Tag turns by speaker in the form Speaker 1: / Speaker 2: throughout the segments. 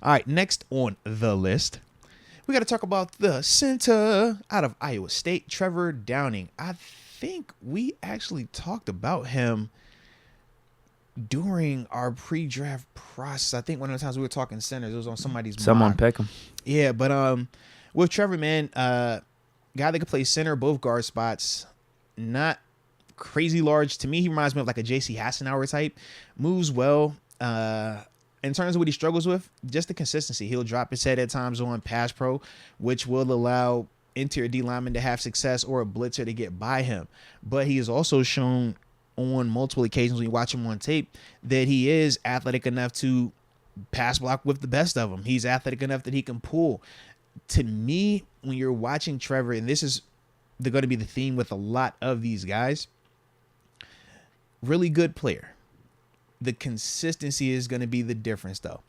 Speaker 1: All right, next on the list, we got to talk about the center out of Iowa State, Trevor Downing. I think we actually talked about him during our pre-draft process. I think one of the times we were talking centers, it was on somebody's
Speaker 2: Someone
Speaker 1: mock.
Speaker 2: pick him.
Speaker 1: Yeah, but with Trevor, man, guy that could play center, both guard spots, not crazy large. To me, he reminds me of like a J.C. Hassenauer type. Moves well. In terms of what he struggles with, just the consistency. He'll drop his head at times on pass pro, which will allow interior D linemen to have success or a blitzer to get by him. But he has also shown on multiple occasions when you watch him on tape that he is athletic enough to pass block with the best of them. He's athletic enough that he can pull. To me, when you're watching Trevor, and this is going to be the theme with a lot of these guys, really good player. The consistency is going to be the difference, though.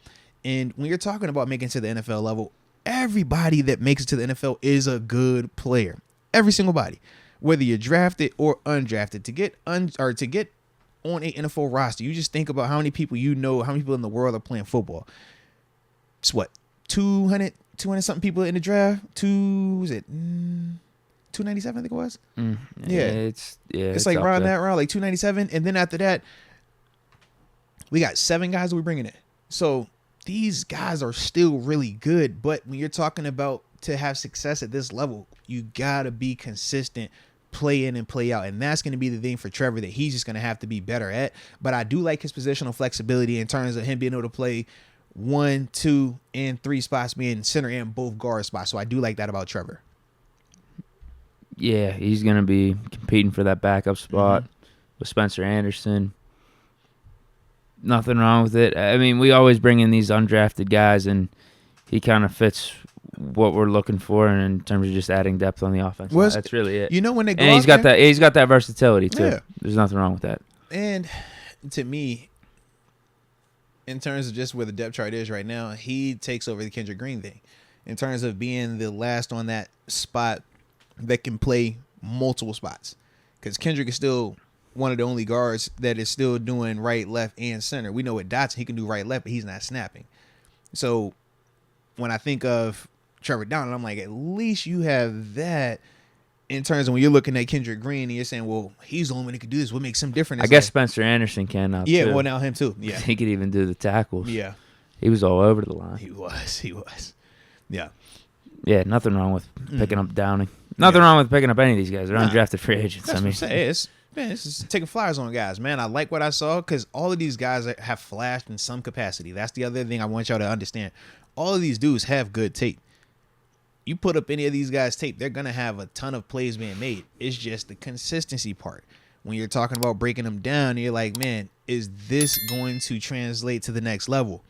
Speaker 1: And when you're talking about making it to the NFL level, everybody that makes it to the NFL is a good player. Every single body, whether you're drafted or undrafted, to get on a NFL roster, you just think about how many people you know, how many people in the world are playing football. It's what, 200 something people in the draft. 297, I think it was.
Speaker 2: It's
Speaker 1: like around that round, like 297, and then after that, we got 7 guys that we're bringing in. So these guys are still really good, but when you're talking about to have success at this level, you gotta be consistent, play in and play out, and that's going to be the thing for Trevor that he's just going to have to be better at. But I do like his positional flexibility in terms of him being able to play 1, 2, and 3 spots, being center and both guard spots. So I do like that about Trevor.
Speaker 2: Yeah, he's going to be competing for that backup spot with Spencer Anderson. Nothing wrong with it. I mean, we always bring in these undrafted guys, and he kind of fits what we're looking for in terms of just adding depth on the offense.
Speaker 1: Well,
Speaker 2: that's really it.
Speaker 1: You know, when they go
Speaker 2: and he's
Speaker 1: out
Speaker 2: got that versatility too.
Speaker 1: Yeah.
Speaker 2: There's nothing wrong with that.
Speaker 1: And to me, in terms of just where the depth chart is right now, he takes over the Kendrick Green thing in terms of being the last on that spot that can play multiple spots, because Kendrick is still one of the only guards that is still doing right, left, and center. We know with Dotson, he can do right, left, but he's not snapping. So when I think of Trevor Downing, I'm like, at least you have that in terms of when you're looking at Kendrick Green and you're saying, well, he's the only one that can do this. What makes him different?
Speaker 2: I guess Spencer Anderson can now,
Speaker 1: yeah,
Speaker 2: too.
Speaker 1: well, now him too. Yeah.
Speaker 2: He could even do the tackles.
Speaker 1: Yeah.
Speaker 2: He was all over the line.
Speaker 1: He was. Yeah.
Speaker 2: Yeah, nothing wrong with picking up Downing. Nothing wrong with picking up any of these guys. They're undrafted free agents.
Speaker 1: That's what I'm saying. It's just taking flyers on guys, man. I like what I saw because all of these guys have flashed in some capacity. That's the other thing I want y'all to understand. All of these dudes have good tape. You put up any of these guys' tape, they're going to have a ton of plays being made. It's just the consistency part. When you're talking about breaking them down, you're like, man, is this going to translate to the next level?